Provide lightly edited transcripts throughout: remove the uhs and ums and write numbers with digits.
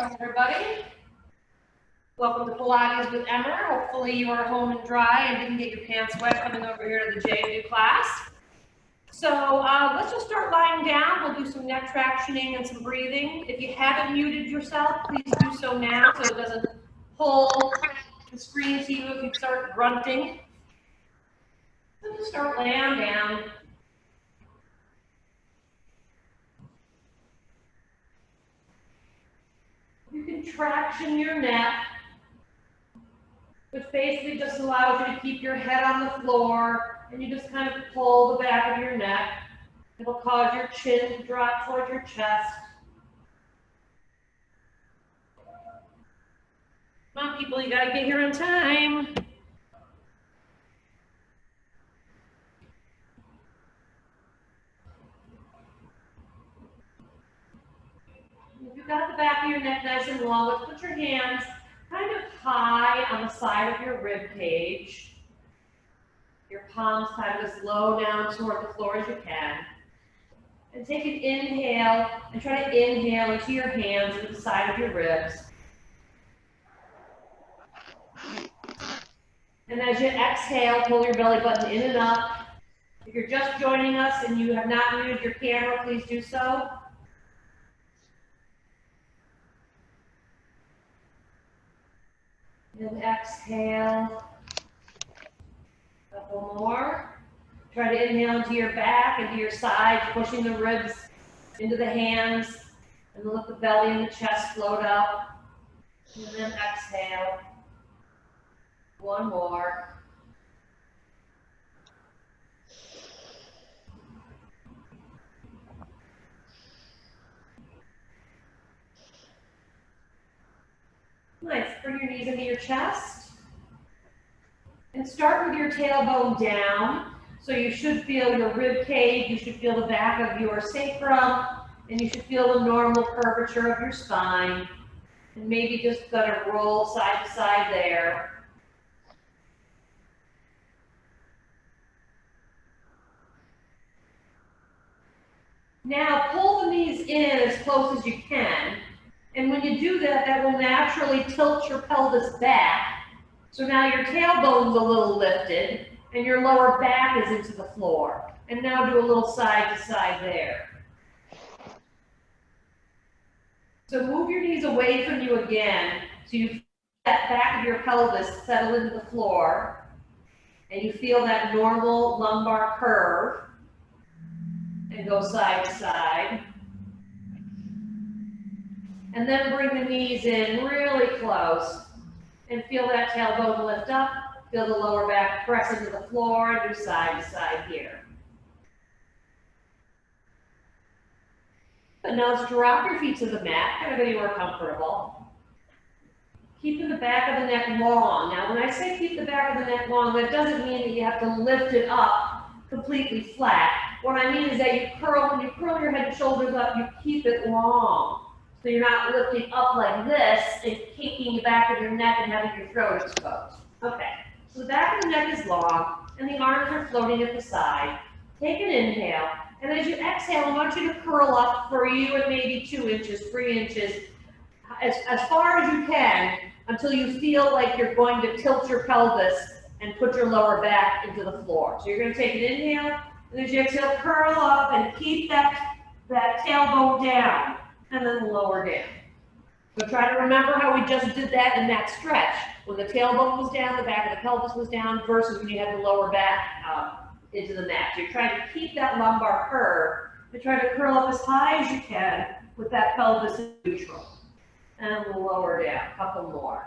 Welcome, everybody. Welcome to Pilates with Emmer. Hopefully you are home and dry and didn't get your pants wet coming over here to the JMU class. So let's just start lying down. We'll do some neck tractioning and some breathing. If you haven't muted yourself, please do so now so it doesn't pull the screen to you if you start grunting. So just start laying down. You can traction your neck, which basically just allows you to keep your head on the floor, and you just kind of pull the back of your neck. It'll cause your chin to drop towards your chest. Come on, people, you gotta get here on time. If you've got the back of your neck nice and long, let's put your hands kind of high on the side of your rib cage. Your palms kind of as low down toward the floor as you can. And take an inhale and try to inhale into your hands at the side of your ribs. And as you exhale, pull your belly button in and up. If you're just joining us and you have not muted your camera, please do so. And exhale. A couple more. Try to inhale into your back, into your sides, pushing the ribs into the hands, and then let the belly and the chest float up. And then exhale. One more. Nice. Bring your knees into your chest. And start with your tailbone down. So you should feel your rib cage, you should feel the back of your sacrum, and you should feel the normal curvature of your spine. And maybe just gonna roll side to side there. Now pull the knees in as close as you can. And when you do that, that will naturally tilt your pelvis back. So now your tailbone's a little lifted and your lower back is into the floor. And now do a little side to side there. So move your knees away from you again. So you feel that back of your pelvis settle into the floor. And you feel that normal lumbar curve. And go side to side. And then bring the knees in really close. And feel that tailbone lift up. Feel the lower back press into the floor and do side to side here. But now let's drop your feet to the mat, kind of anywhere comfortable. Keeping the back of the neck long. Now when I say keep the back of the neck long, that doesn't mean that you have to lift it up completely flat. What I mean is that when you curl your head and shoulders up, you keep it long. So you're not lifting up like this and kicking the back of your neck and having your throat exposed. Okay, so the back of the neck is long and the arms are floating at the side. Take an inhale, and as you exhale, I want you to curl up for you at maybe 2 inches, 3 inches, as far as you can until you feel like you're going to tilt your pelvis and put your lower back into the floor. So you're going to take an inhale, and as you exhale, curl up and keep that tailbone down. And then lower down. So try to remember how we just did that in that stretch. When the tailbone was down, the back of the pelvis was down, versus when you had the lower back into the mat. So you're trying to keep that lumbar curve and try to curl up as high as you can with that pelvis neutral. And lower down, a couple more.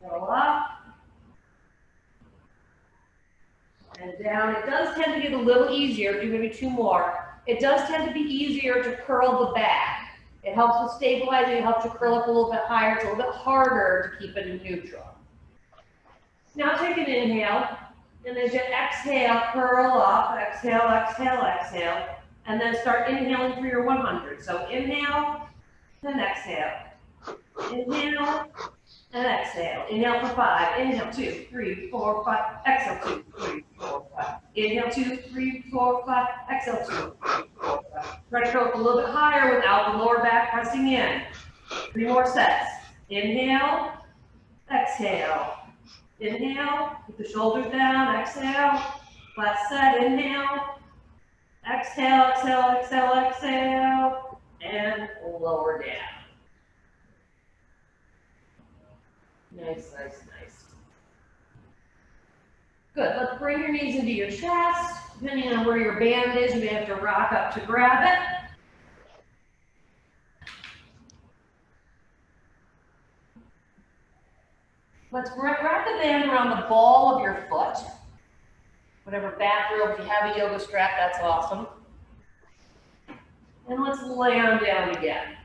Curl up. And down. It does tend to get a little easier. Do maybe 2 more. It does tend to be easier to curl the back. It helps with stabilizing, it helps you curl up a little bit higher. It's a little bit harder to keep it in neutral. Now take an inhale, and as you exhale, curl up, exhale, exhale, exhale, and then start inhaling for your 100. So inhale, then exhale. Inhale, and exhale. Inhale for 5, inhale 2, 3, 4, 5, exhale 2, 3, 4, 5. Inhale 2, 3, 4, 5, exhale 2, 3, 4, 5. Try to go up a little bit higher without the lower back pressing in. 3 more sets. Inhale, exhale. Inhale, keep the shoulders down, exhale. Last set, inhale, exhale, exhale, exhale, exhale, and lower down. Nice, nice, nice. Good, let's bring your knees into your chest. Depending on where your band is, you may have to rock up to grab it. Let's wrap the band around the ball of your foot. Whatever bathrobe, if you have a yoga strap, that's awesome. And let's lay on down again.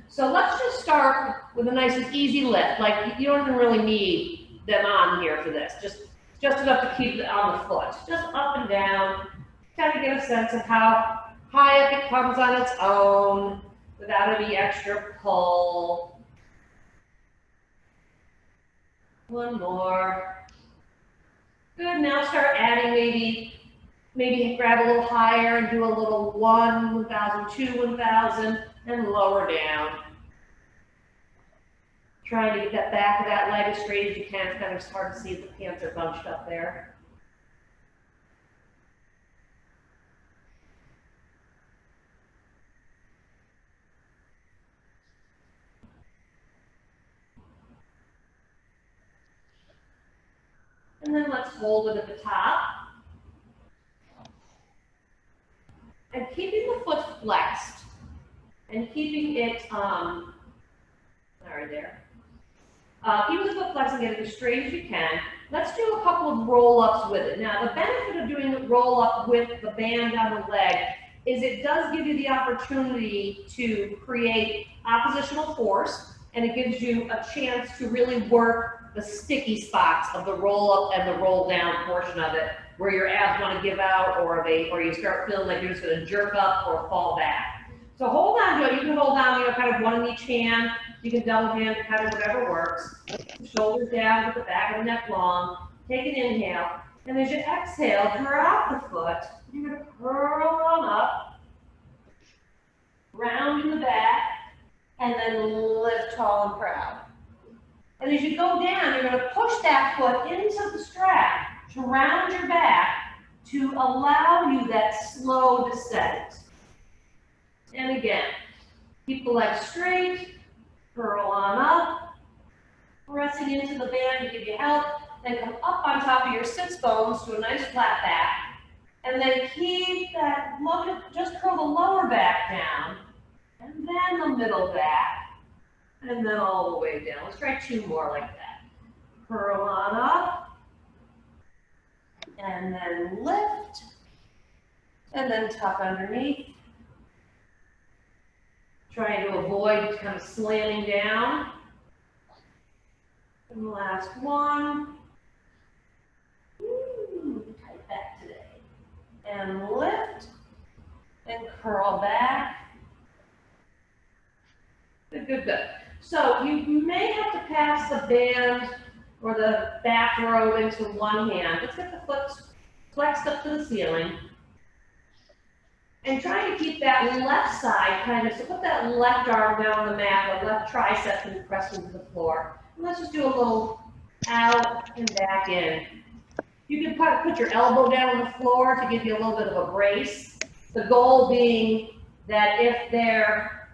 So let's just start with a nice and easy lift. Like you don't even really need them on here for this. Just enough to keep it on the foot. Just up and down. Kind of get a sense of how high up it comes on its own without any extra pull. One more. Good, now start adding maybe grab a little higher and do a little 1, 1,000, 2, 1,000, and lower down. Trying to get that back of that leg as straight as you can. It's kind of hard to see if the pants are bunched up there. And then let's hold it at the top. And keeping the foot flexed and keeping it, keeping the foot flexed and get it as straight as you can. Let's do a couple of roll-ups with it. Now, the benefit of doing the roll-up with the band on the leg is it does give you the opportunity to create oppositional force, and it gives you a chance to really work the sticky spots of the roll-up and the roll-down portion of it, where your abs want to give out, or you start feeling like you're just going to jerk up or fall back. So hold on to it. You can hold on, kind of one in each hand. You can double hand, kind of whatever works. Shoulders down with the back of the neck long. Take an inhale. And as you exhale, drop the foot. You're going to curl on up, round in the back, and then lift tall and proud. And as you go down, you're going to push that foot into the strap to round your back to allow you that slow descent. And again, keep the legs straight, curl on up, pressing into the band to give you help, then come up on top of your sits bones to a nice flat back, and then keep that, just curl the lower back down, and then the middle back, and then all the way down. Let's try 2 more like that. Curl on up, and then lift, and then tuck underneath. Trying to avoid kind of slamming down. And the last one. Tight back today. And lift, and curl back. Good, good, good. So you may have to pass the band or the bathrobe into one hand. Let's get the foot flexed up to the ceiling. And try to keep that left side kind of, so put that left arm down on the mat, the left tricep and press into the floor. And let's just do a little out and back in. You can put your elbow down on the floor to give you a little bit of a brace. The goal being that if there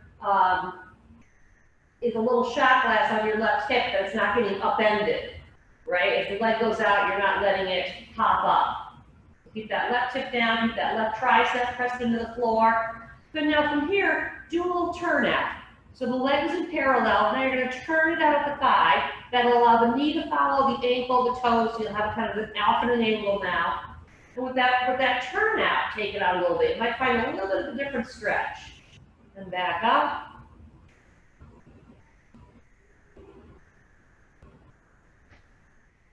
is a little shot glass on your left hip, that it's not getting upended, right? If the leg goes out, you're not letting it pop up. Keep that left hip down, keep that left tricep pressed into the floor. Good, now from here, do a little turnout. So the leg is in parallel, now you're going to turn it out at the thigh. That'll allow the knee to follow the ankle, the toes, so you'll have kind of an alpha and an angle now. And with that turnout, take it out a little bit. You might find a little bit of a different stretch. And back up.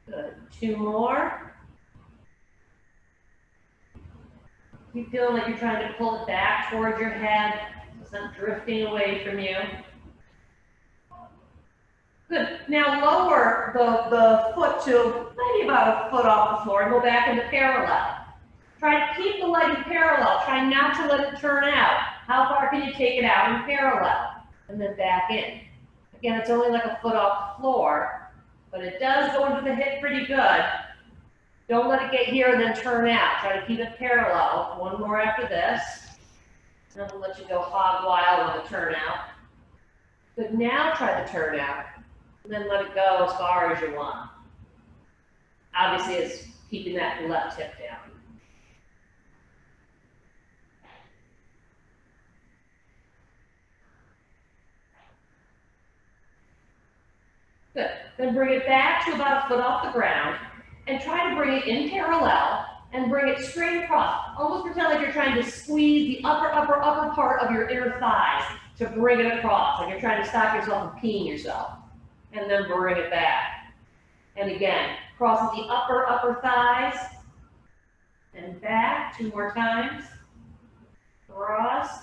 Good, 2 more. Keep feeling like you're trying to pull it back towards your head. It's not drifting away from you. Good. Now lower the foot to maybe about a foot off the floor and go back into parallel. Try to keep the leg in parallel. Try not to let it turn out. How far can you take it out in parallel? and then back in. Again, it's only like a foot off the floor, but it does go into the hip pretty good. Don't let it get here and then turn out. Try to keep it parallel. One more after this. And I'll let you go hog wild on the turnout. But now try the turnout, and then let it go as far as you want. Obviously, it's keeping that left hip down. Good. Then bring it back to about a foot off the ground, and try to bring it in parallel, and bring it straight across. Almost pretend like you're trying to squeeze the upper part of your inner thighs to bring it across, like you're trying to stop yourself from peeing yourself. And then bring it back. And again, crossing the upper thighs, and back 2 more times. Cross.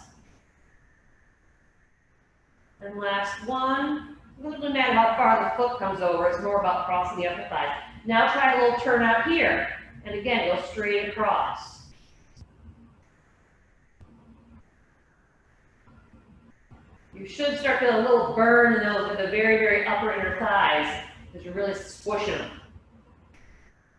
And last one. It doesn't matter how far the foot comes over, it's more about crossing the upper thighs. Now try a little turnout here. And again, go straight across. You should start to get a little burn in those at the very upper inner thighs, because you're really squishing them.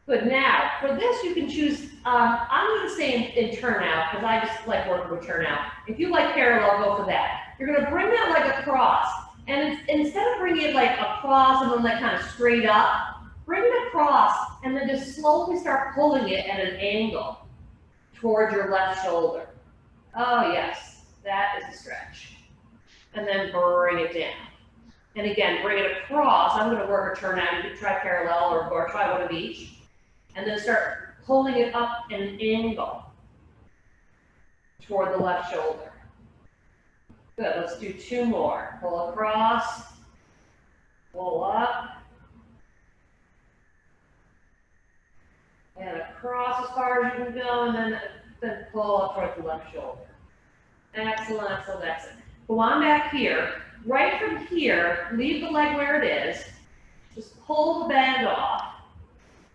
Good. Now, for this, you can choose, I'm going to say in turnout, because I just like working with turnout. If you like parallel, go for that. You're going to bring that leg across, and instead of bringing it like across and then like kind of straight up, bring it across, and then just slowly start pulling it at an angle towards your left shoulder. Oh yes, that is a stretch. And then bring it down. And again, bring it across. I'm going to work a turnout. You can try parallel or try one of each. And then start pulling it up at an angle toward the left shoulder. Good. Let's do 2 more. Pull across. Pull up. And across as far as you can go, and then pull up towards the left shoulder. Excellent, excellent, excellent. Go on back here. Right from here, leave the leg where it is. Just pull the band off.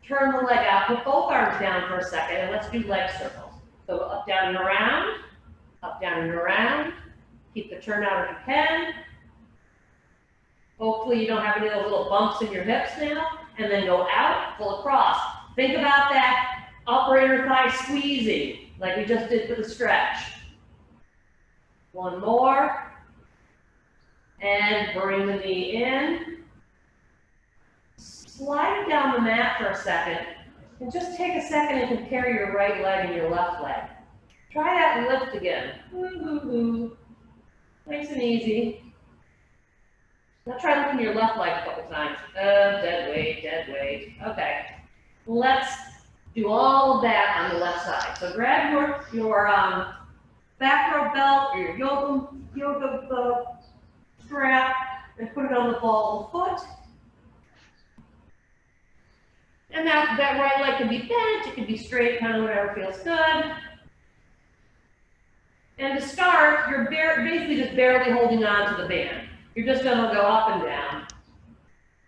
Turn the leg out. Put both arms down for a second, and let's do leg circles. So up, down, and around. Up, down, and around. Keep the turnout if you can. Hopefully you don't have any of those little bumps in your hips now. And then go out, pull across. Think about that upper inner thigh squeezing, like we just did for the stretch. One more. And bring the knee in. Slide it down the mat for a second. And just take a second and compare your right leg and your left leg. Try that lift again. Nice and easy. Now try lifting your left leg a couple times. Dead weight, dead weight. Okay. Let's do all of that on the left side. So grab your back row belt or your yoga strap and put it on the ball of the foot. And that right leg can be bent, it can be straight, kind of whatever feels good. And to start, you're basically just barely holding on to the band. You're just going to go up and down.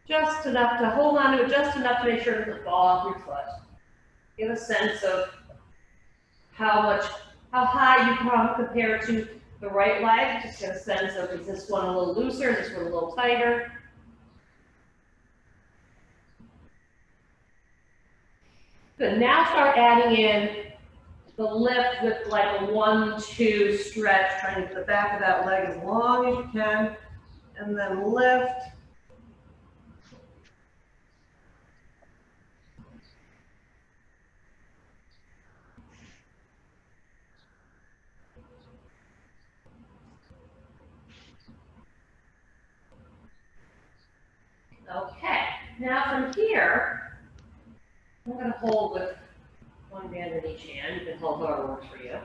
Just enough to hold on to it, just enough to make sure it doesn't fall off your foot. Get a sense of how high you come compared to the right leg. Just get a sense of, is this one a little looser, is this one a little tighter? Good. Now start adding in the lift with like a 1-2 stretch, trying to get the back of that leg as long as you can, and then lift. Okay, now from here, I'm going to hold with one band in each hand. You can hold however works for you.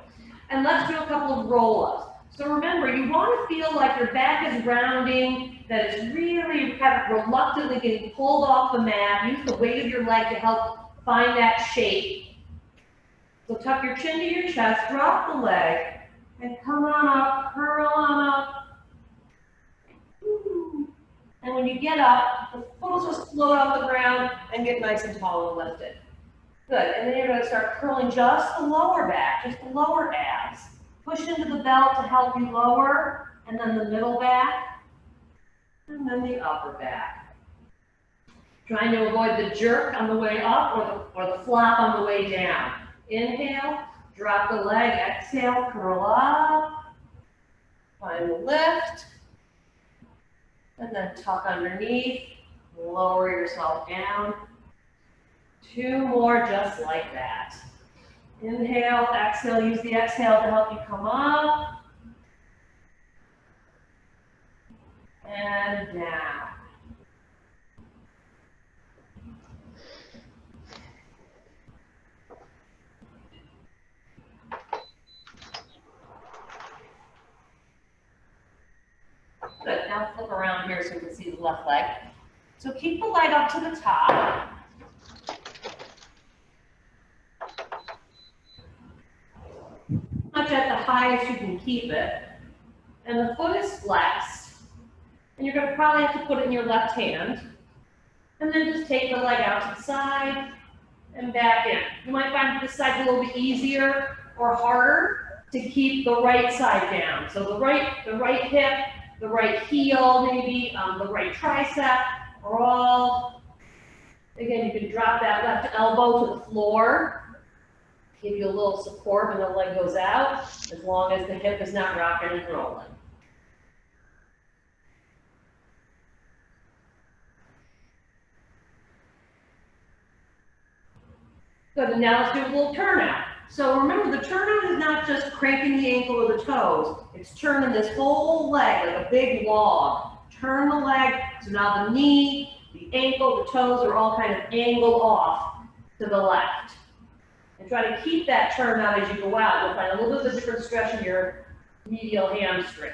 And let's do a couple of roll-ups. So remember, you want to feel like your back is rounding, that it's really kind of reluctantly getting pulled off the mat. Use the weight of your leg to help find that shape. So tuck your chin to your chest, drop the leg, and come on up, curl on up. And when you get up, the foot will just float off the ground and get nice and tall and lifted. Good, and then you're going to start curling just the lower back, just the lower abs. Push into the belt to help you lower. and then the middle back, and then the upper back. Trying to avoid the jerk on the way up or the flop on the way down. Inhale, drop the leg, exhale, curl up, find the lift, and then tuck underneath, lower yourself down. 2 more just like that. Inhale, exhale, use the exhale to help you come up, and down. Good, now flip around here so you can see the left leg. So keep the leg up to the top. Much at the highest you can keep it. And the foot is flexed. And you're going to probably have to put it in your left hand. And then just take the leg out to the side and back in. You might find this side a little bit easier or harder to keep the right side down. So the right hip, the right heel, maybe the right tricep, are all, again, you can drop that left elbow to the floor, give you a little support when the leg goes out, as long as the hip is not rocking and rolling. Good, and now let's do a little turnout. So remember, the turnout is not just cranking the ankle or the toes, it's turning this whole leg like a big log. Turn the leg, so now the knee, the ankle, the toes are all kind of angled off to the left. And try to keep that turnout as you go out. You'll find a little bit of a different stretch in your medial hamstring.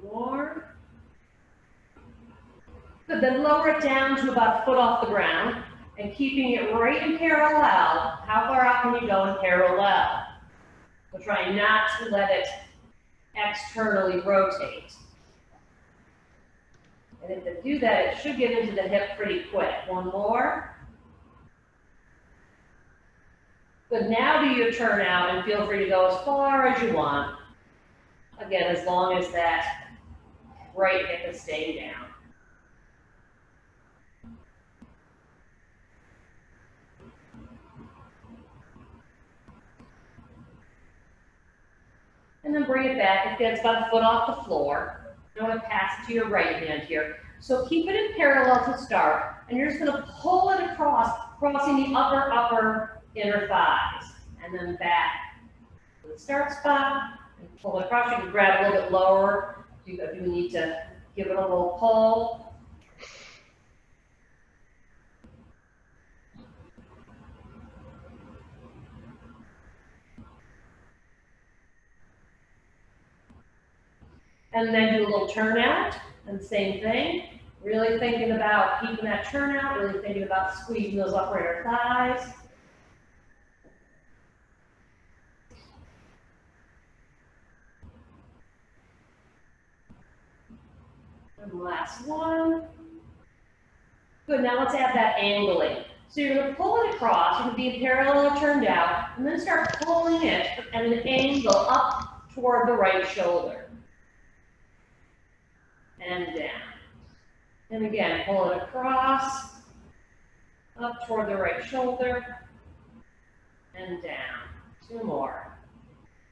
More. Good, then lower it down to about a foot off the ground and keeping it right in parallel. How far out can you go in parallel? So try not to let it externally rotate. And if you do that, it should get into the hip pretty quick. One more. Good, now do your turnout and feel free to go as far as you want. Again, as long as that right hip is staying down. And then bring it back. Again, it's about a foot off the floor. I'm going to pass it to your right hand here. So keep it in parallel to start. And you're just going to pull it across, crossing the upper inner thighs. And then back to the start spot. And pull it across. You can grab a little bit lower if you need to give it a little pull. And then do a little turnout, and same thing. Really thinking about keeping that turnout, really thinking about squeezing those upper inner thighs. And last one. Good, now let's add that angling. So you're going to pull it across, you can be parallel or turned out, and then start pulling it at an angle up toward the right shoulder. And down. And again, pull it across, up toward the right shoulder, and down. 2 more.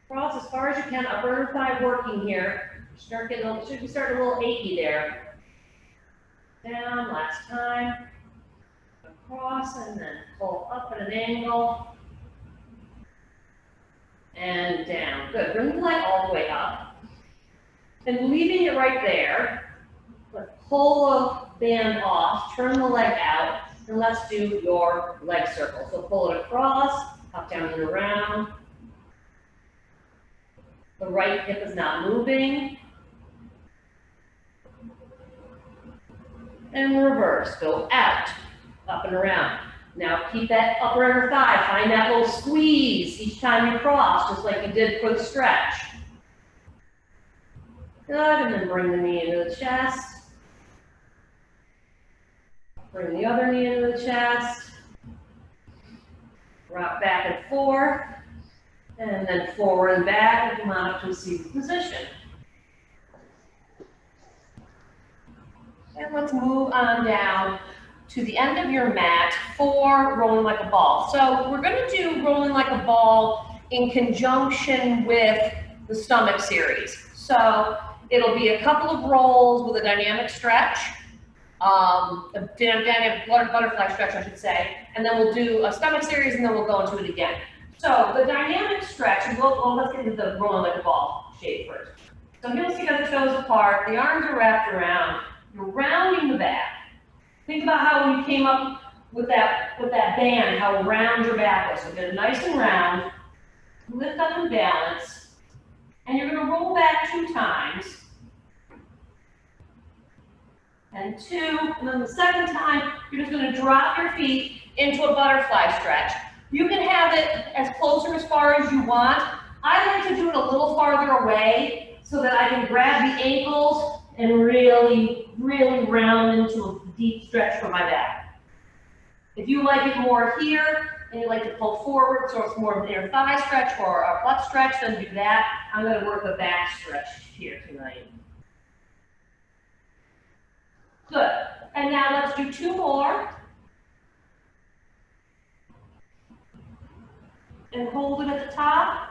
Cross as far as you can, upper inner thigh working here. Start getting a little, should be starting a little achy there. Down, last time. Across, and then pull up at an angle. And down. Good. Bring the leg all the way up. And leaving it right there, but pull the band off, turn the leg out, and let's do your leg circle. So pull it across, up, down, and around. The right hip is not moving. And reverse, go out, up and around. Now keep that upper inner thigh, find that little squeeze each time you cross, just like you did for the stretch. Good, and then bring the knee into the chest. Bring the other knee into the chest. Rock back and forth. And then forward and back and come on up to a seated position. And let's move on down to the end of your mat for rolling like a ball. So we're going to do rolling like a ball in conjunction with the stomach series. So it'll be a couple of rolls with a dynamic stretch, a dynamic butterfly stretch, I should say, and then we'll do a stomach series and then we'll go into it again. So the dynamic stretch, let's get into the rolling like a ball shape first. So heels together, toes apart, the arms are wrapped around, you're rounding the back. Think about how when you came up with that band, how round your back was. So get it nice and round, lift up and balance, and you're gonna roll back 2 times, and 2, and then the second time, you're just gonna drop your feet into a butterfly stretch. You can have it as close or as far as you want. I like to do it a little farther away so that I can grab the ankles and really, really round into a deep stretch for my back. If you like it more here and you like to pull forward so it's more of an inner thigh stretch or a butt stretch, then do that. I'm going to work a back stretch here tonight. Good. And now let's do 2 more. And hold it at the top.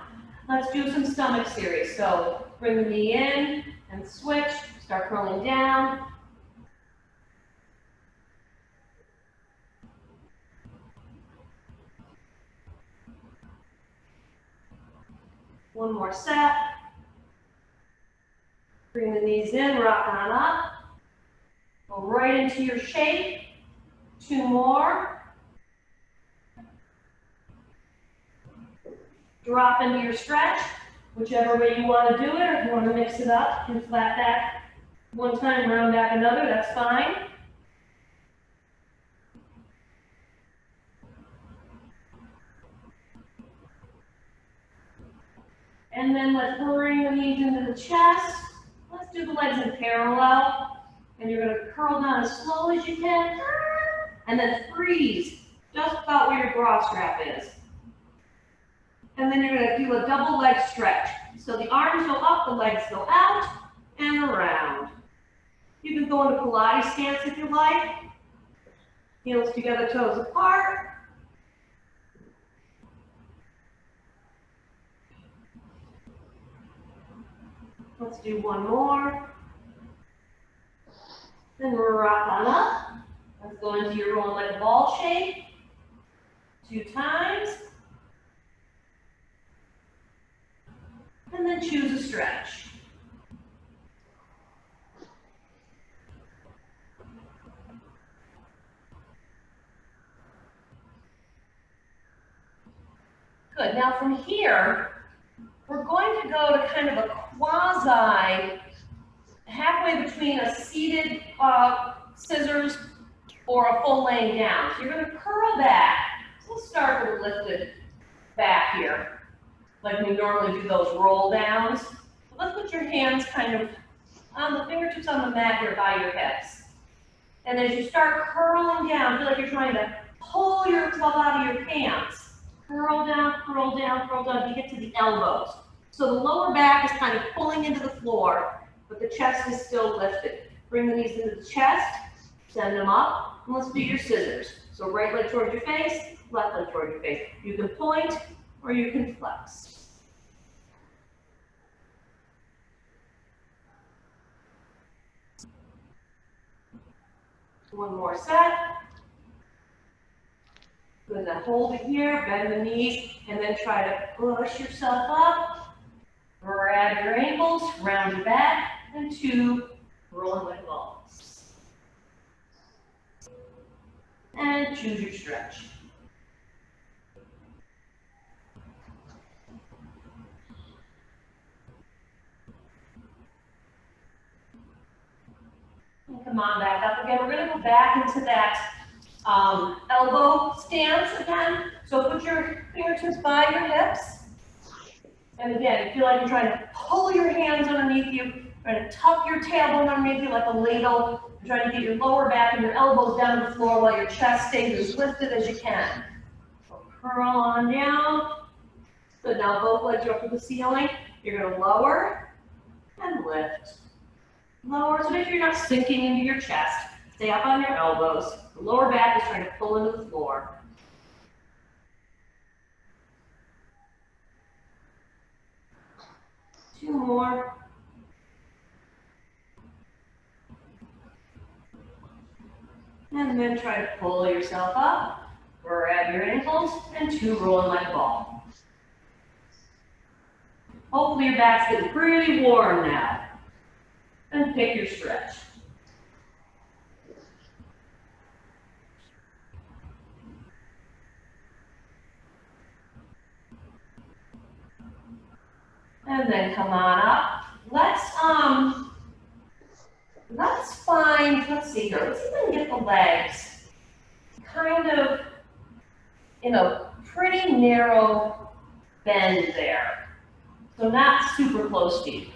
Let's do some stomach series. So bring the knee in and switch. Start curling down. One more set. Bring the knees in, rock on up. Go right into your shape. 2 more. Drop into your stretch, whichever way you want to do it, or if you want to mix it up and flat back one time, round back another, that's fine. And then let's bring the knees into the chest. Let's do the legs in parallel. And you're going to curl down as slow as you can. And then freeze just about where your bra strap is. And then you're going to do a double leg stretch. So the arms go up, the legs go out, and around. You can go into Pilates stance if you like. Heels together, toes apart. Let's do one more. Then we'll rock on up. Let's go into your rolling like a ball shape. 2 times. And then choose a stretch. Good. Now from here, we're going to go to kind of a quasi, halfway between a seated scissors or a full laying down. So you're going to curl back. So let's start with lifted back here, like we normally do those roll downs. So let's put your hands kind of on the fingertips on the mat here by your hips. And as you start curling down, feel like you're trying to pull yourself out of your pants. Curl down, curl down, curl down, you get to the elbows. So the lower back is kind of pulling into the floor, but the chest is still lifted. Bring the knees into the chest, send them up, and let's do your scissors. So right leg towards your face, left leg towards your face. You can point or you can flex. One more set. Good, then hold it here, bend the knees, and then try to push yourself up. Grab your ankles, round your back, and 2 rolling like balls. And choose your stretch. And come on back up again. We're going to go back into that elbow stance again. So put your fingertips by your hips. And again, feel like you're trying to pull your hands underneath you, Try to tuck your tailbone underneath you like a ladle. Try to get your lower back and your elbows down to the floor while your chest stays as lifted as you can. So curl on down. Good, now both legs are up to the ceiling. You're going to lower and lift. Lower, so make sure you're not sinking into your chest. Stay up on your elbows. The lower back is trying to pull into the floor. Two more. And then try to pull yourself up, grab your ankles, and two rolling like a ball. Hopefully your back's getting pretty warm now. And pick your stretch. And then come on up. Let's see here. Let's even get the legs kind of in a pretty narrow bend there. So not super close deep.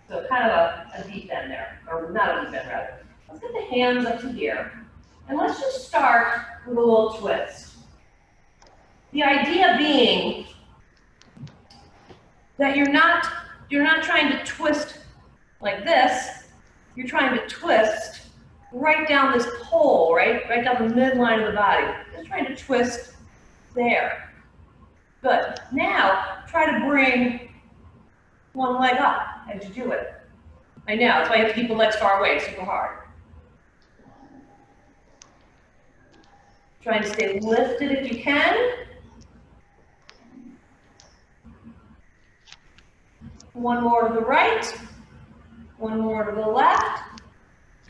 So kind of a deep bend there, or not a deep bend rather. Let's get the hands up to here. And let's just start with a little twist. The idea being that you're not trying to twist like this. You're trying to twist right down this pole, right down the midline of the body. Just trying to twist there. Good. Now, try to bring one leg up as you do it. I know, that's why you have to keep the legs far away, it's super hard. Trying to stay lifted if you can. One more to the right, one more to the left.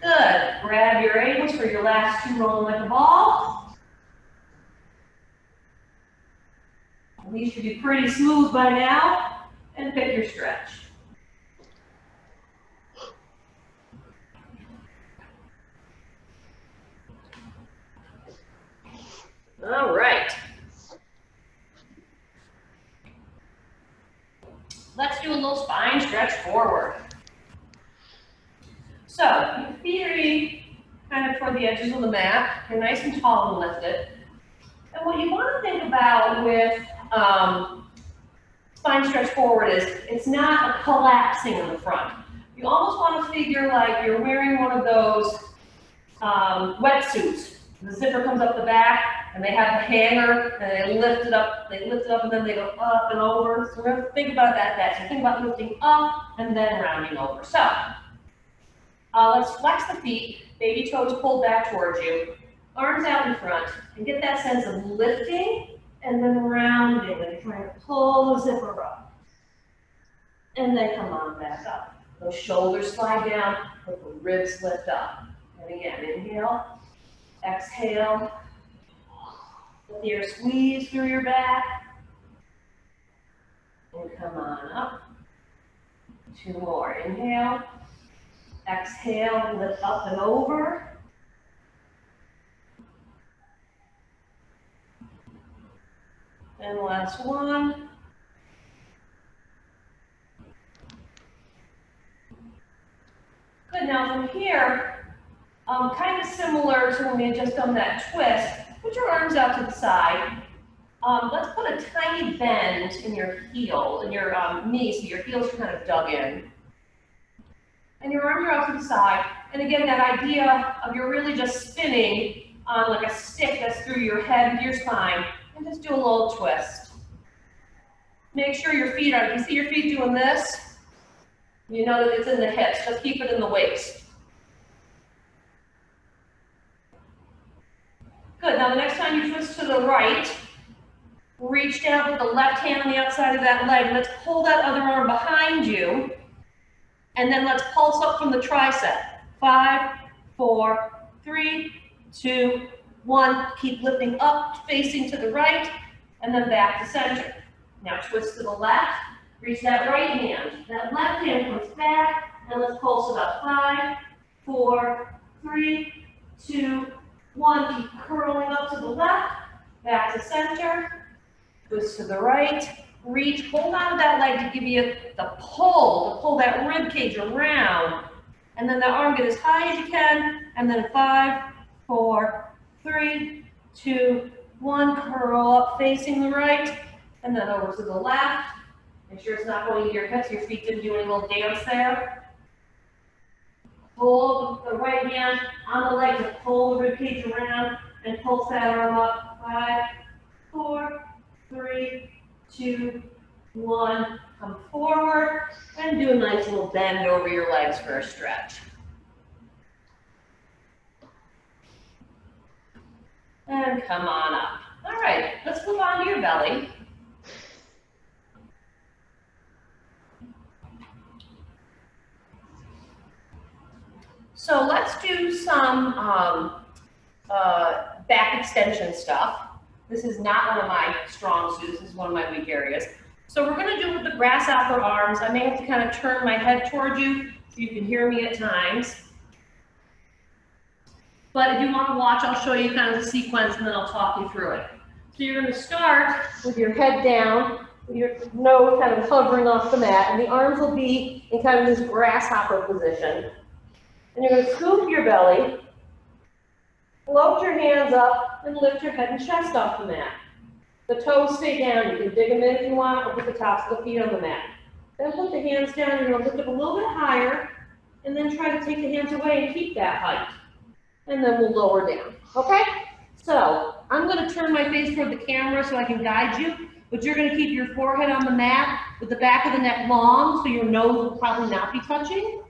Good. Grab your ankles for your last two rolling like a ball. These should be pretty smooth by now. And pick your stretch. All right. Let's do a little spine stretch forward. So, your feet are kind of toward the edges of the mat. You're nice and tall and lifted. And what you want to think about with spine stretch forward is it's not a collapsing in the front. You almost want to figure like you're wearing one of those wetsuits. The zipper comes up the back, and they have the hanger, and they lift it up, and then they go up and over. So we're going to think about that. So think about lifting up and then rounding over. So let's flex the feet, baby toes pulled back towards you, arms out in front, and get that sense of lifting and then rounding, and trying to pull the zipper up. And then come on back up. Those shoulders slide down, but the ribs lift up. And again, inhale. Exhale, let the air squeeze through your back, and come on up. Two more, inhale, exhale, lift up and over. And last one. Good, now from here, kind of similar to when we had just done that twist, put your arms out to the side. Let's put a tiny bend in your heel, in your knees, so your heels are kind of dug in. And your arms are out to the side. And again, that idea of you're really just spinning on like a stick that's through your head and your spine, and just do a little twist. Make sure your feet are, if you see your feet doing this, you know that it's in the hips, just keep it in the waist. Good, now the next time you twist to the right, reach down with the left hand on the outside of that leg. Let's pull that other arm behind you, and then let's pulse up from the tricep. 5, 4, 3, 2, 1. Keep lifting up, facing to the right, and then back to center. Now twist to the left, reach that right hand. That left hand comes back, and let's pulse it up. 5, 4, 3, 2, 1. Keep curling up to the left, back to center. Twist to the right, reach, hold on to that leg to give you the pull, to pull that rib cage around. And then the arm get as high as you can, and then 5, 4, 3, 2, 1, curl up facing the right, and then over to the left. Make sure it's not going to your hips, your feet didn't do any little dance there. Hold the right hand on the leg to pull the rib cage around and pulse that arm up. 5, 4, 3, 2, 1. Come forward and do a nice little bend over your legs for a stretch. And come on up. All right, let's move on to your belly. So let's do some back extension stuff. This is not one of my strong suits, this is one of my weak areas. So we're gonna do with the grasshopper arms. I may have to kind of turn my head towards you so you can hear me at times. But if you want to watch, I'll show you kind of the sequence and then I'll talk you through it. So you're going to start with your head down, with your nose kind of hovering off the mat, and the arms will be in kind of this grasshopper position. And you're going to scoop your belly, float your hands up, and lift your head and chest off the mat. The toes stay down. You can dig them in if you want, or put the tops of the feet on the mat. Then put the hands down, you're going to lift up a little bit higher, and then try to take the hands away and keep that height. And then we'll lower down, okay? So I'm going to turn my face toward the camera so I can guide you, but you're going to keep your forehead on the mat with the back of the neck long, so your nose will probably not be touching.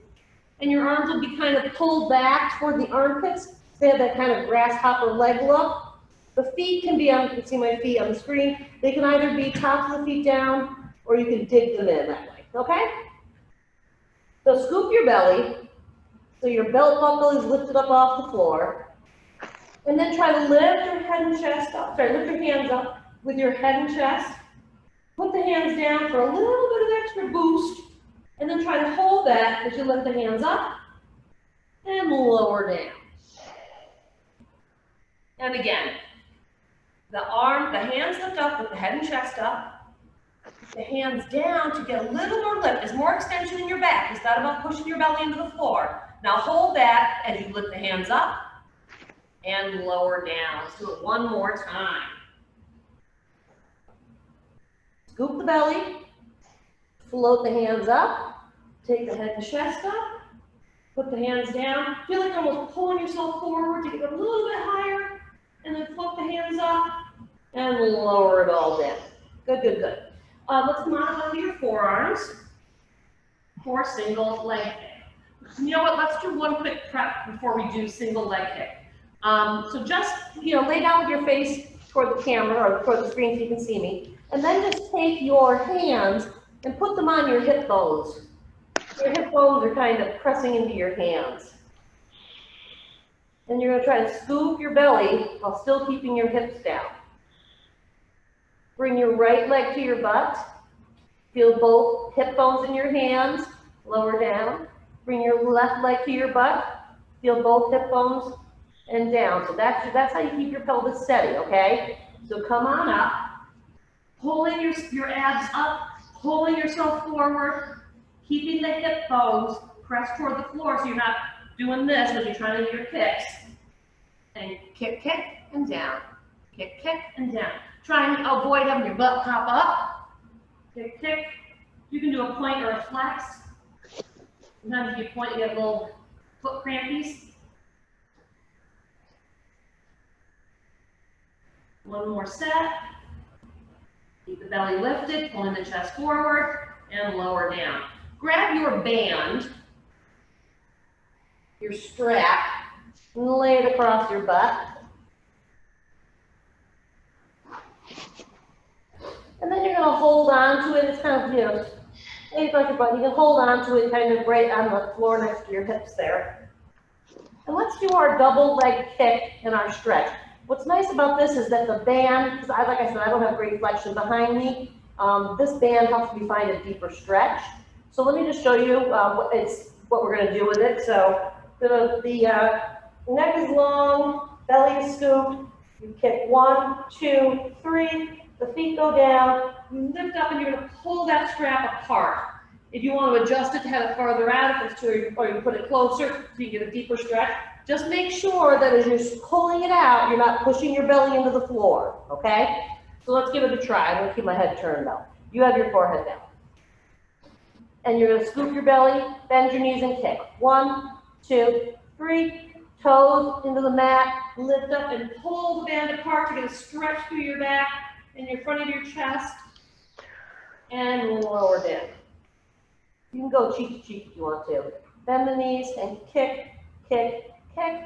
And your arms will be kind of pulled back toward the armpits, so they have that kind of grasshopper leg look. The feet can be on, you can see my feet on the screen, they can either be tops of the feet down, or you can dig them in that way, okay? So scoop your belly, so your belt buckle is lifted up off the floor. And then try to lift your head and chest up. Sorry, lift your hands up with your head and chest. Put the hands down for a little bit of extra boost. And then try to hold that as you lift the hands up and lower down. And again, the hands lift up with the head and chest up. The hands down to get a little more lift. There's more extension in your back. It's not about pushing your belly into the floor. Now hold that as you lift the hands up and lower down. Let's do it one more time. Scoop the belly, float the hands up, take the head and chest up, put the hands down. Feel like almost pulling yourself forward to get a little bit higher, and then float the hands up and lower it all down. Good, good, good. Let's come on onto your forearms for single leg kick. You know what, let's do one quick prep before we do single leg kick. So just, lay down with your face toward the camera or toward the screen so you can see me. And then just take your hands and put them on your hip bones. Your hip bones are kind of pressing into your hands. And you're going to try to scoop your belly while still keeping your hips down. Bring your right leg to your butt. Feel both hip bones in your hands. Lower down. Bring your left leg to your butt. Feel both hip bones and down. So that's how you keep your pelvis steady, okay? So come on up. Pulling your abs up. Pulling yourself forward. Keeping the hip bones pressed toward the floor so you're not doing this when you're trying to do your kicks. And kick, kick, and down. Kick, kick, and down. Try and avoid having your butt pop up. Kick, kick. You can do a point or a flex. Sometimes if you point, you get little foot crampies. One more set. Keep the belly lifted, pulling the chest forward, and lower down. Grab your band, your strap, and lay it across your butt. And then you're going to hold on to it. It's kind of, lay it across your butt. You can hold on to it kind of right on the floor next to your hips there. And let's do our double leg kick and our stretch. What's nice about this is that the band, because like I said, I don't have great flexion behind me. This band helps me find a deeper stretch. So let me just show you what we're going to do with it. So the neck is long, belly is scooped. You kick 1, 2, 3, the feet go down, you lift up and you're gonna pull that strap apart. If you want to adjust it to have it farther out, if it's too, or you can put it closer so you get a deeper stretch, just make sure that as you're pulling it out, you're not pushing your belly into the floor, okay? So let's give it a try. I'm gonna keep my head turned though. You have your forehead down. And you're gonna scoop your belly, bend your knees and kick. 1, 2, 3, toes into the mat, lift up and pull the band apart. You're gonna stretch through your back and your front of your chest and lower down. You can go cheek to cheek if you want to. Bend the knees and kick, kick, kick.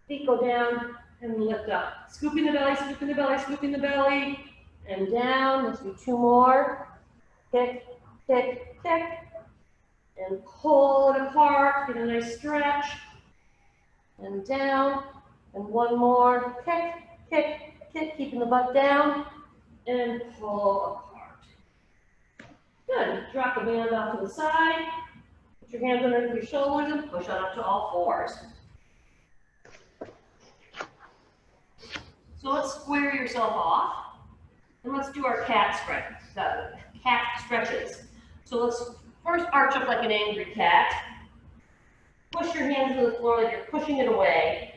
Feet go down and lift up. Scooping the belly, scooping the belly, scooping the belly, and down. Let's do 2 more. Kick, kick, kick, and pull it apart. Get a nice stretch. And down. And 1 more. Kick, kick, kick, keeping the butt down, and pull apart. Good. Drop the band off to the side. Put your hands underneath your shoulders and push on up to all 4s. So let's square yourself off, and let's do our cat stretches. So let's first arch up like an angry cat. Push your hands to the floor like you're pushing it away.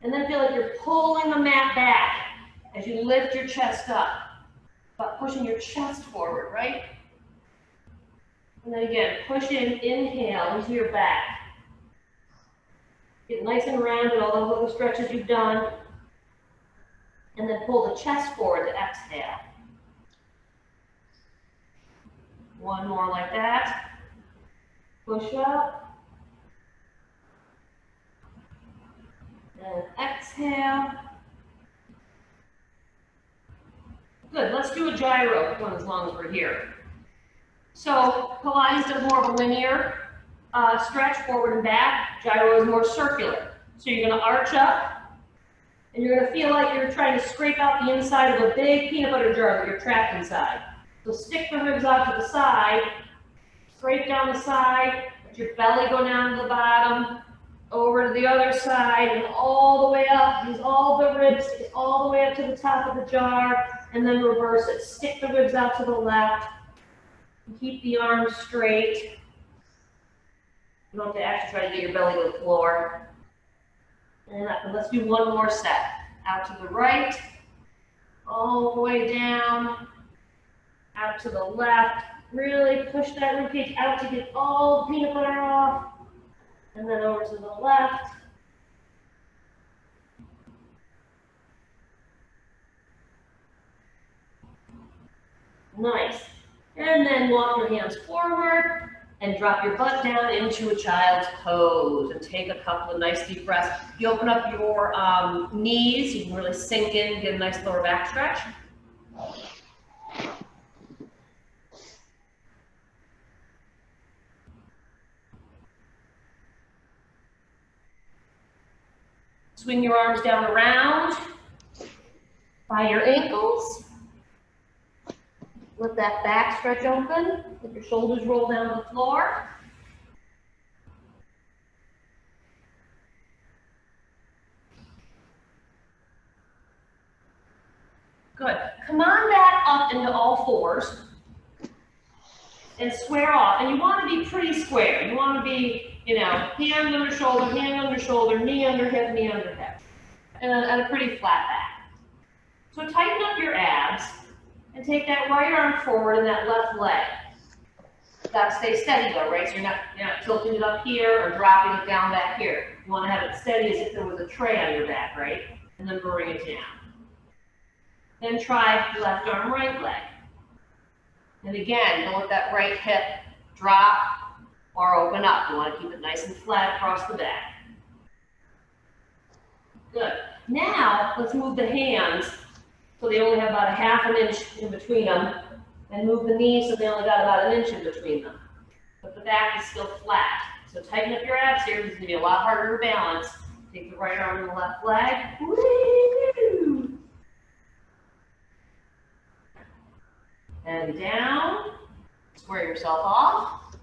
And then feel like you're pulling the mat back as you lift your chest up, but pushing your chest forward, right? And then again, push in, inhale into your back. Get nice and rounded, all those little stretches you've done. And then pull the chest forward to exhale. 1 more like that. Push up. And exhale. Good, let's do a gyro one as long as we're here. So Pilates does more of a linear stretch forward and back. Gyro is more circular. So you're gonna arch up and you're gonna feel like you're trying to scrape out the inside of a big peanut butter jar that you're trapped inside. So stick the ribs out to the side, scrape down the side, let your belly go down to the bottom, over to the other side, and all the way up. Use all the ribs, get all the way up to the top of the jar, and then reverse it. Stick the ribs out to the left, and keep the arms straight. You don't have to actually try to get your belly to the floor. And let's do 1 more set. Out to the right, all the way down, out to the left. Really push that ribcage out to get all the peanut butter off. And then over to the left. Nice. And then walk your hands forward and drop your butt down into a child's pose and take a couple of nice deep breaths. You open up your knees, you can really sink in, get a nice lower back stretch. Swing your arms down around by your ankles. Let that back stretch open. Let your shoulders roll down to the floor. Good. Come on back up into all 4s and square off. And you want to be pretty square. You want to be, you know, hand under shoulder, knee under hip, knee under hip. And a pretty flat back. So tighten up your abs and take that right arm forward and that left leg. You gotta stay steady though, right? So you're not tilting it up here or dropping it down back here. You want to have it steady as if there was a tray on your back, right? And then bring it down. Then try left arm, right leg. And again, don't let that right hip drop or open up. You want to keep it nice and flat across the back. Good. Now, let's move the hands so they only have about a ½ an inch in between them, and move the knees so they only got about an inch in between them. But the back is still flat. So tighten up your abs here. This is going to be a lot harder to balance. Take the right arm and the left leg. Woo! And down. Square yourself off.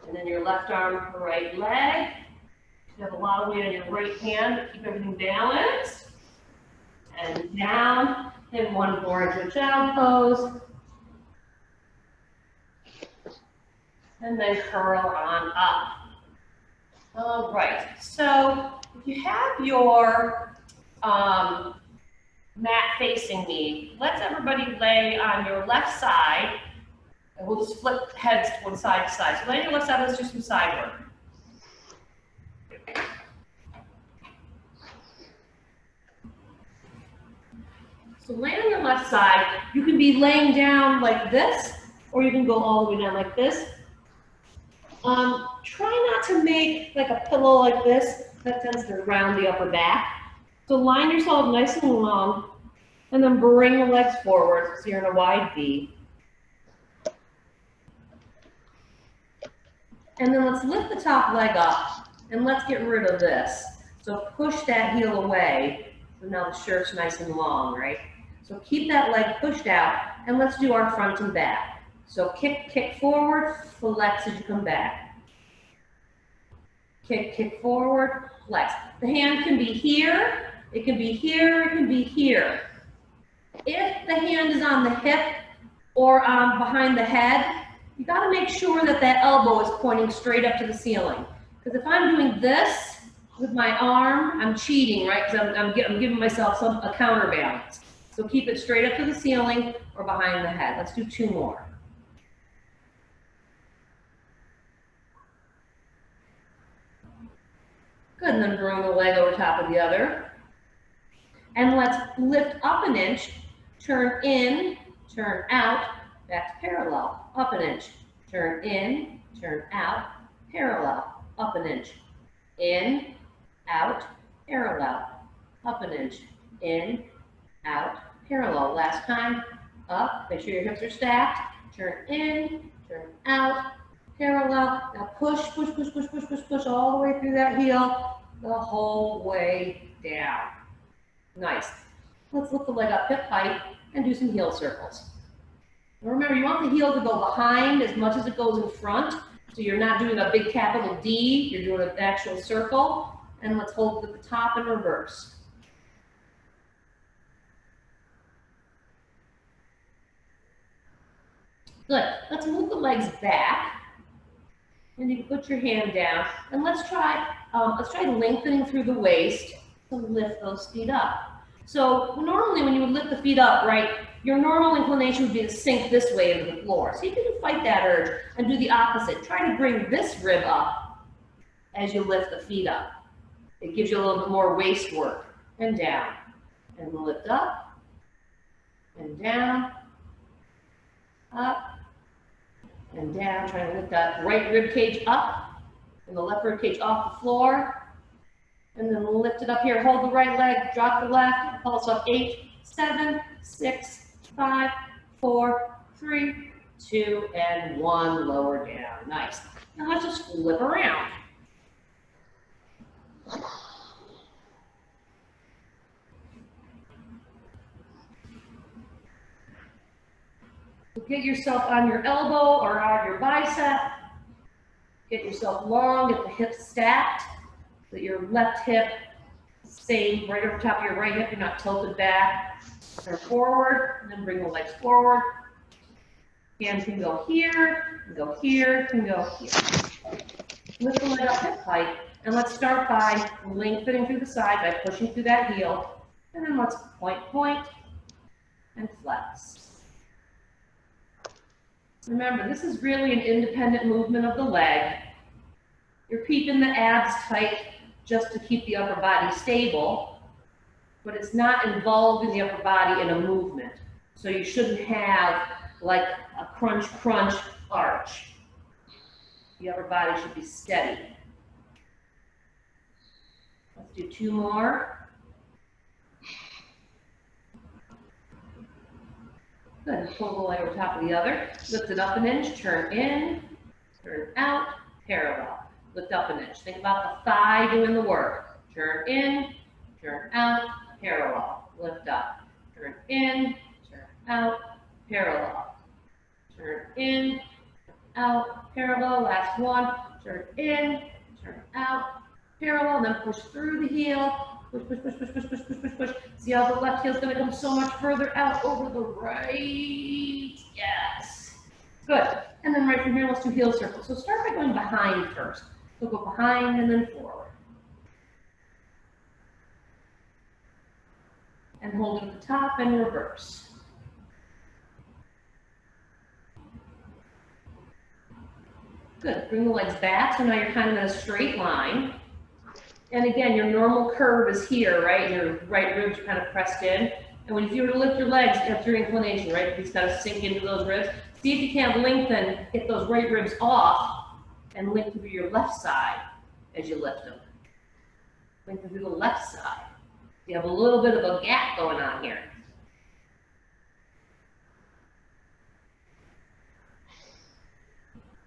And then your left arm, right leg. You have a lot of weight on your right hand to keep everything balanced. and down, and one more into a child pose. And then curl on up. All right, so if you have your mat facing me, let's everybody lay on your left side, and we'll just flip heads to one side to side. So lay on your left side, let's do some side work. So lay on your left side, you can be laying down like this, or you can go all the way down like this. Try not to make like a pillow like this, that tends to round the upper back. So line yourself nice and long, and then bring the legs forward so you're in a wide V. And then let's lift the top leg up, and let's get rid of this. So push that heel away, so now the shirt's nice and long, right? So keep that leg pushed out, and let's do our front and back. So kick forward, flex as you come back. Kick forward, flex. The hand can be here, it can be here, it can be here. If the hand is on the hip or behind the head, you gotta make sure that that elbow is pointing straight up to the ceiling. Because if I'm doing this with my arm, I'm cheating, right? Because I'm giving myself a counterbalance. So keep it straight up to the ceiling or behind the head. Let's do 2 more. Good, and then bring the leg over top of the other. And let's lift up an inch, turn in, turn out, back to parallel, up an inch, turn in, turn out, parallel, up an inch, in, out, parallel, up an inch, in, out, parallel. Last time, up, make sure your hips are stacked, turn in, turn out, parallel. Now push all the way through that heel, the whole way down. Nice. Let's lift the leg up hip height and do some heel circles. Now remember, you want the heel to go behind as much as it goes in front. So you're not doing a big capital D, you're doing an actual circle. And let's hold it at the top and reverse. Good. Let's move the legs back. And you can put your hand down. And let's try lengthening through the waist to lift those feet up. So normally when you would lift the feet up, right, your normal inclination would be to sink this way into the floor. So you can fight that urge and do the opposite. Try to bring this rib up as you lift the feet up. It gives you a little bit more waist work. And down. And lift up. And down. Up. And down. Trying to lift that right rib cage up. And the left rib cage off the floor. And then lift it up here. Hold the right leg. Drop the left. Pulse up. 8, 7, 6, 5, 4, 3, 2, and 1. Lower down. Nice. Now let's just flip around. Get yourself on your elbow or on your bicep. Get yourself long, get the hips stacked, so that your left hip stays right over top of your right hip. You're not tilted back. Turn forward, and then bring the legs forward. Hands can go here, can go here, can go here. Lift the leg up hip height, and let's start by lengthening through the side by pushing through that heel. And then let's point, and flex. Remember, this is really an independent movement of the leg. You're keeping the abs tight just to keep the upper body stable, but it's not involving the upper body in a movement. So you shouldn't have like a crunch arch. The upper body should be steady. Let's do 2 more. Good, pull the leg over top of the other. Lift it up an inch, turn in, turn out, parallel. Lift up an inch. Think about the thigh doing the work. Turn in, turn out, parallel. Lift up. Turn in, turn out, parallel. Turn in, turn out, parallel. Last one. Turn in, turn out, parallel. Then push through the heel. Push, push, push, push, push, push, push, push, push. See how the left heel's gonna come so much further out over the right? Yes. Good. And then right from here, let's do heel circles. So start by going behind first. So go behind and then forward. And hold it at the top and reverse. Good. Bring the legs back. So now you're kind of in a straight line. And again, your normal curve is here, right? Your right ribs are kind of pressed in. And when you were to lift your legs, that's your inclination, right? These kind of sink into those ribs. See if you can't lengthen, get those right ribs off, and lengthen through your left side as you lift them. Lengthen through the left side. You have a little bit of a gap going on here.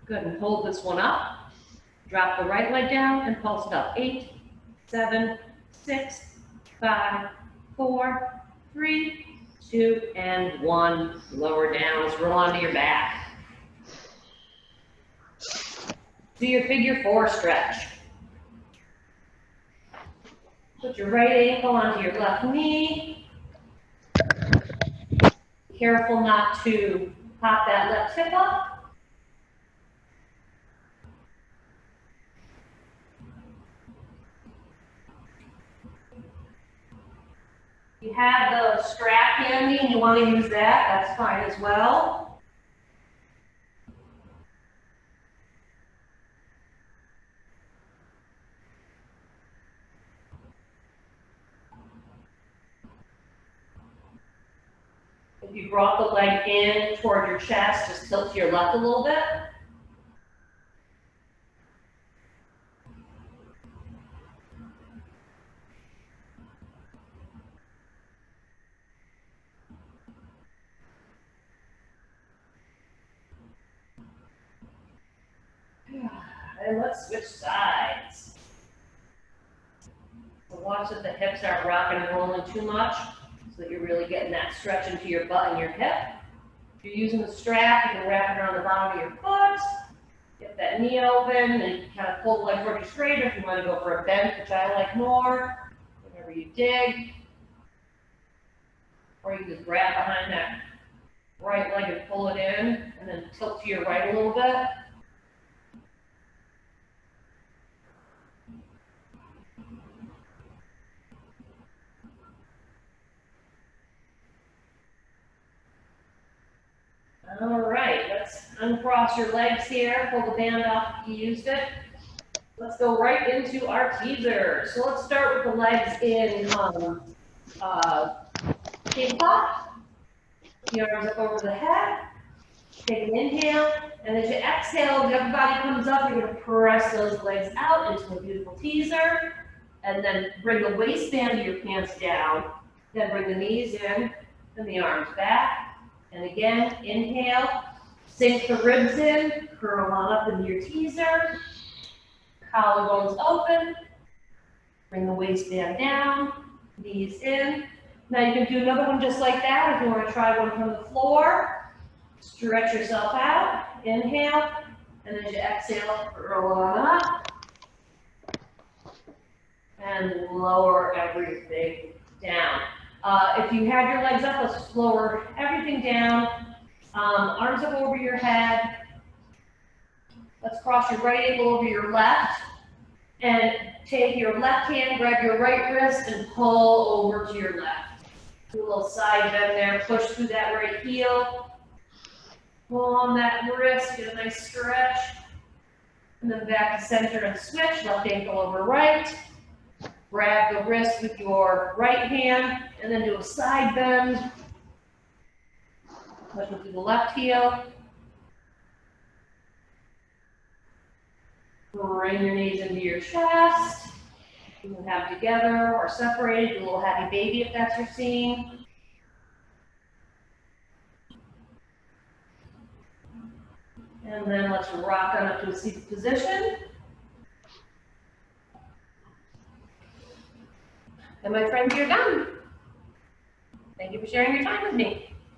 Good, and hold this one up. Drop the right leg down and pulse it up. 8, 7, 6, 5, 4, 3, 2, and 1. Lower down. Let's roll onto your back. Do your figure 4 stretch. Put your right ankle onto your left knee. Be careful not to pop that left hip up. If you have the strap handy and you want to use that, that's fine as well. If you brought the leg in toward your chest, just tilt to your left a little bit. And let's switch sides. So watch that the hips aren't rocking and rolling too much, so that you're really getting that stretch into your butt and your hip. If you're using the strap, you can wrap it around the bottom of your foot, get that knee open, and kind of pull the leg towards you straighter. If you want to go for a bend, which I like more, whatever you dig. Or you can just grab behind that right leg and pull it in, and then tilt to your right a little bit. All right, let's uncross your legs here, pull the band off if you used it. Let's go right into our teaser. So let's start with the legs in tabletop. The arms up over the head. Take an inhale, and as you exhale, the upper body comes up, you're going to press those legs out into a beautiful teaser, and then bring the waistband of your pants down, then bring the knees in, and the arms back. And again, inhale, sink the ribs in, curl on up into your teaser, collarbones open, bring the waistband down, knees in. Now you can do another one just like that if you want to try one from the floor. Stretch yourself out, inhale, and as you exhale, curl on up, and lower everything down. If you have your legs up, let's lower everything down. Arms up over your head. Let's cross your right ankle over your left. And take your left hand, grab your right wrist, and pull over to your left. Do a little side bend there. Push through that right heel. Pull on that wrist, get a nice stretch. And then back to center and switch. Left ankle over right. Grab the wrist with your right hand, and then do a side bend. Push through the left heel. Bring your knees into your chest. You can have together or separated. Do a little happy baby if that's your scene. And then let's rock on up to a seated position. And my friends, you're done. Thank you for sharing your time with me.